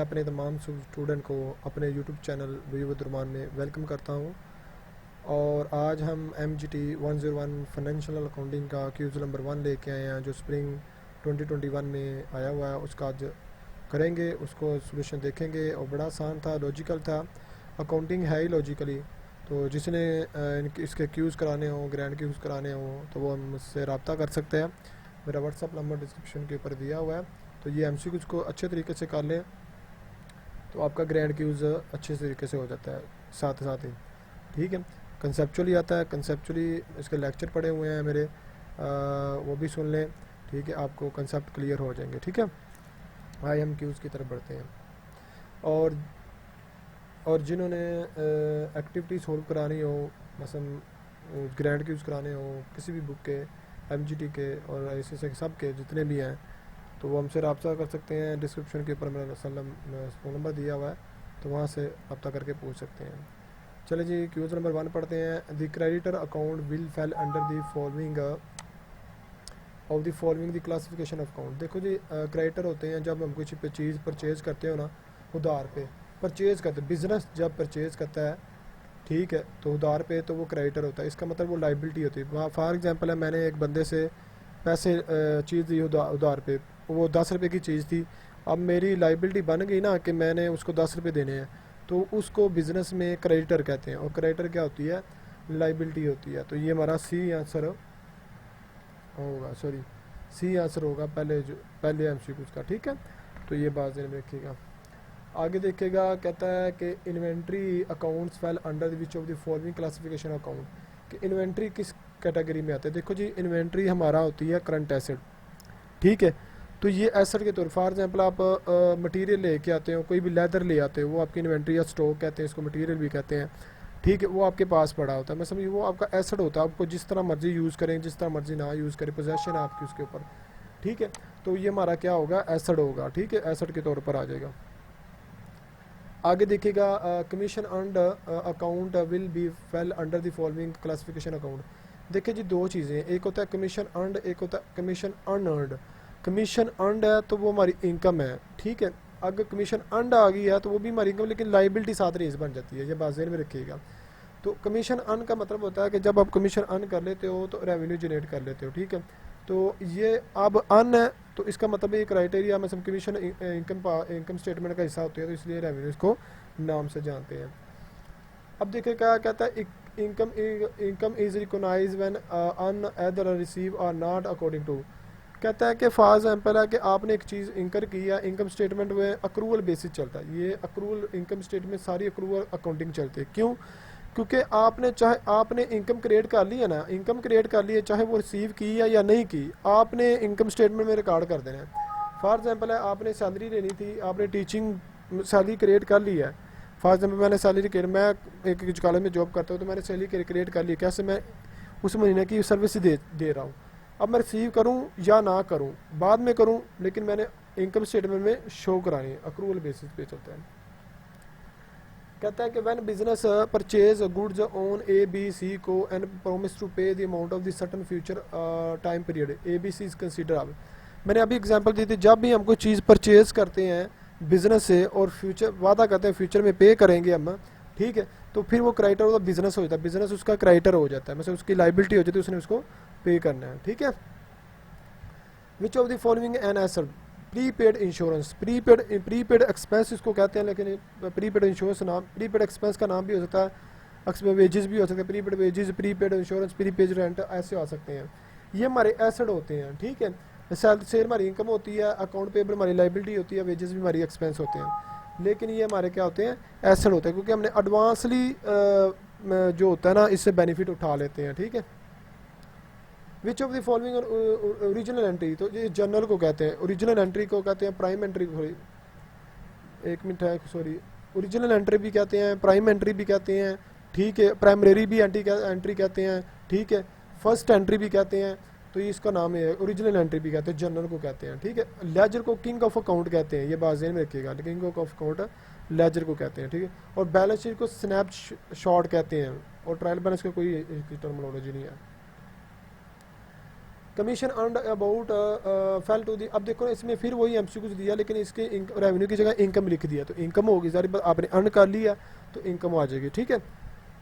अपने तमाम स्टूडेंट को अपने यूट्यूब चैनल व्यू विद रुमान में वेलकम करता हूं। और आज हम MGT 101 फाइनेंशियल अकाउंटिंग का क्यूज नंबर 1 लेके आए हैं, जो स्प्रिंग 2021 में आया हुआ है। उसका आज करेंगे, उसको सोल्यूशन देखेंगे। और बड़ा आसान था, लॉजिकल था। अकाउंटिंग है ही लॉजिकली। तो जिसने इसके क्यूज़ कराने हो, ग्रैंड क्यूज़ कराने हो, तो वो मुझसे रब्ता कर सकते हैं। मेरा व्हाट्सअप नंबर डिस्क्रिप्शन के ऊपर दिया हुआ है। तो ये MCQs को अच्छे तरीके से कर लें तो आपका ग्रैंड क्यूज़ अच्छे तरीके से हो जाता है साथ साथ ही। ठीक है, कंसेप्चुअली आता है। कंसेप्चुअली इसके लेक्चर पड़े हुए हैं मेरे, वो भी सुन लें। ठीक है, आपको कंसेप्ट क्लियर हो जाएंगे। ठीक है, IMQs की तरफ बढ़ते हैं। और जिन्होंने एक्टिविटी सोल्व करानी हो, मसलन ग्रैंड क्यूज़ कराने हो किसी भी बुक के, MGT के और ऐसे सब के जितने भी हैं, तो वो हमसे रब्ता कर सकते हैं। डिस्क्रिप्शन के ऊपर मेरा फ़ोन नंबर दिया हुआ है, तो वहाँ से रब्ता करके पूछ सकते हैं। चले जी, क्यूज नंबर 1 पढ़ते हैं। The creditor account will fail under the following of the following the classification of account. देखो जी, क्रेडिटर होते हैं जब हम कुछ चीज़ परचेज़ करते हो ना, उधार पे परचेज़ करते, बिजनेस जब परचेज़ करता है, ठीक है, तो उधार पे, तो वो क्रेडिटर होता है। इसका मतलब वो लाइबिलिटी होती है। फॉर एग्जांपल है, मैंने एक बंदे से पैसे चीज़ दी उधार पे, वो 10 रुपये की चीज़ थी। अब मेरी लाइबिलिटी बन गई ना कि मैंने उसको 10 रुपये देने हैं, तो उसको बिज़नेस में क्रेडिटर कहते हैं। और क्रेडिटर क्या होती है? लाइबिलिटी होती है। तो ये हमारा सी आंसर होगा, सॉरी सी आंसर होगा पहले MCQ का। ठीक है, तो ये बात ध्यान में रखिएगा। आगे देखेगा, कहता है कि inventory accounts fail under which of the following classification account, कि इन्वेंट्री किस कैटेगरी में आते हैं। देखो जी, इन्वेंट्री हमारा होती है करंट एसेट। ठीक है, तो ये एसेट के तौर, फॉर एग्जांपल आप मटेरियल लेके आते हो, कोई भी लेदर ले आते हो, वो आपकी इन्वेंट्री या स्टॉक कहते हैं, इसको मटेरियल भी कहते हैं। ठीक है, वो आपके पास पड़ा होता है। मैं समझिए वो आपका एसेट होता है, आपको जिस तरह मर्जी यूज़ करें, जिस तरह मर्जी ना यूज़ करें, पोजेशन आपकी उसके ऊपर। ठीक है, तो ये हमारा क्या होगा? एसेट होगा। ठीक है, एसेट के तौर पर आ जाएगा। आगे देखिएगा, commission earned account will be fail under the following classification account. देखिए जी, दो चीज़ें, एक होता है कमीशन अर्नड, एक होता है कमीशन अनअर्नड। कमीशन अर्नड है तो वो हमारी इनकम है। ठीक है, अगर कमीशन अर्नड आ गई है तो वो भी हमारी इनकम, लेकिन लाइबिलिटी साथ रेज बन जाती है। ये बात ज़हन में रखिएगा। तो कमीशन अर्न का मतलब होता है कि जब आप कमीशन अर्न कर लेते हो तो रेवेन्यू जनरेट कर लेते हो। ठीक है, तो ये अब अर्न है, तो इसका मतलब ये क्राइटेरिया में सब कमीशन इनकम स्टेटमेंट का हिस्सा होती है, तो इसलिए रेवेन्यू इसको नाम से जानते हैं। अब देखिए क्या कहता है, income is recognize when earn either receive or not according to. कहता है कि फॉर एग्जाम्पल है कि आपने एक चीज़ इंकर की है, इनकम स्टेटमेंट में अक्रूवल बेसिस चलता है। ये अक्रूवल इनकम स्टेटमेंट सारी अक्रूवल अकाउंटिंग चलती है। क्यों? क्योंकि आपने चाहे आपने इनकम क्रिएट कर ली है ना, इनकम क्रिएट कर ली है, चाहे वो रिसीव की है या नहीं की, आपने इनकम स्टेटमेंट में रिकॉर्ड कर देना है। फॉर एग्जांपल है, आपने सैलरी लेनी थी, आपने टीचिंग सैलरी क्रिएट कर ली है। फॉर एग्जांपल मैंने सैलरी क्रिएट, मैं एक कॉलेज में जॉब करता हूँ, तो मैंने सैलरी क्रिएट कर ली। कैसे? मैं उस महीने की सर्विस दे रहा हूँ। अब मैं रिसीव करूँ या ना करूँ, बाद में करूँ, लेकिन मैंने इनकम स्टेटमेंट में शो करानी है। अक्रूवल बेसिस पे चलता है। कहता है कि when business purchase goods on ABC को एंड प्रोमिस टू पे the amount of the certain future time period, ABC is consider. अब मैंने अभी एग्जांपल दी थी, जब भी हम कोई चीज़ परचेज करते हैं बिजनेस से और फ्यूचर वादा करते हैं फ्यूचर में पे करेंगे हम, ठीक है, तो फिर वो क्राइटर होता बिजनेस हो जाता है, बिजनेस उसका क्राइटर हो जाता है, मतलब उसकी लाइबिलिटी हो जाती है, उसने उसको पे करना है। ठीक है, which of the following an asset, prepaid insurance, prepaid expense इसको कहते हैं, लेकिन प्रीपेड इंश्योरेंस नाम, प्रीपेड एक्सपेंस का नाम भी हो सकता है, वेजेस भी हो सकते हैं, prepaid wages, prepaid insurance, prepaid rent, ऐसे आ सकते हैं। ये हमारे एसेट होते हैं। ठीक है, सेल हमारी इनकम होती है, अकाउंट पेबल हमारी लाइबिलिटी होती है, वेजेस भी हमारी एक्सपेंस होते हैं, लेकिन ये हमारे क्या होते हैं? एसेट होते हैं, क्योंकि हमने एडवांसली जो होता है ना, इससे बेनिफिट उठा लेते हैं। ठीक है, which of the following original entry, तो ये जर्नल को कहते हैं, ओरिजिनल एंट्री को कहते हैं, प्राइम एंट्री को, एक मिनट है, सॉरी, ओरिजिनल एंट्री भी कहते हैं, प्राइम एंट्री भी कहते हैं। ठीक है, प्राइमरी भी एंट्री कहते हैं। ठीक है, फर्स्ट एंट्री भी कहते हैं। तो ये इसका नाम है, ओरिजिनल एंट्री भी कहते हैं, जर्नल को कहते हैं। ठीक है, लेजर को किंग ऑफ अकाउंट कहते हैं, ये बात ध्यान में रखिएगा, किंग ऑफ अकाउंट लेजर को कहते हैं। ठीक है, और बैलेंस शीट को स्नैप शॉट कहते हैं, और ट्रायल बैलेंस का कोई टर्मिनोलॉजी नहीं है। Commission earned about fail to the, अब देखो इसमें फिर वही एमसीक्यूज दिया लेकिन इसके रेवेन्यू की जगह इनकम लिख दिया, तो इनकम होगी सारी, आपने अर्न कर लिया तो इनकम आ जाएगी, ठीक है।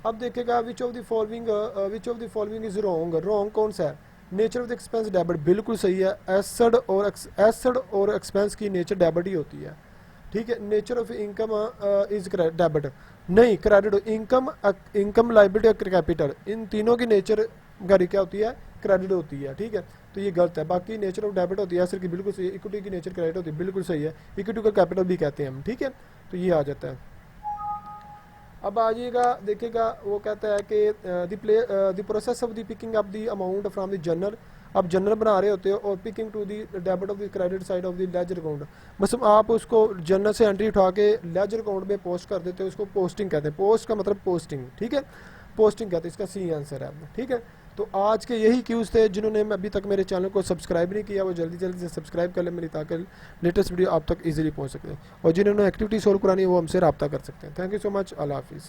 अब देखेगा which of the following is wrong, wrong कौन सा है, nature of the expense debit, बिल्कुल सही है, एसेड और एक्सपेंस की नेचर डेबिट ही होती है, ठीक है। Nature of income is debit, नहीं क्रेडिट, इनकम लाइबिलिटी और कैपिटल, इन तीनों की नेचर गाड़ी क्या होती है, क्रेडिट होती है, ठीक है। तो ये गलत है, बाकी नेचर ऑफ डेबिट होती है एसेट की, बिल्कुल सही है, इक्विटी की नेचर क्रेडिट होती है, बिल्कुल सही है, इक्विटी को कैपिटल भी कहते हैं हम, ठीक है। तो ये आ जाता है। अब आ जाइएगा, देखिएगा वो कहता है कि the process of the picking up the amount from the journal, आप जर्नल बना रहे होते हो और picking to the debit of the credit side of the ledger account, मतलब आप उसको जर्नल से एंट्री उठा के लेजर अकाउंट में पोस्ट कर देते हो, उसको पोस्टिंग कहते हैं, पोस्ट का मतलब पोस्टिंग, ठीक है, पोस्टिंग कहते हैं, इसका सी आंसर है, ठीक है। तो आज के यही क्यूज़ थे, जिन्होंने अभी तक मेरे चैनल को सब्सक्राइब नहीं किया वो जल्दी जल्दी से सब्सक्राइब कर लें मेरी, ताकि लेटेस्ट वीडियो आप तक इजीली पहुंच सके, और जिन्होंने एक्टिविटी सोल्व करानी है वो हमसे रब्ता कर सकते हैं। थैंक यू सो मच, अल्लाह हाफिज़।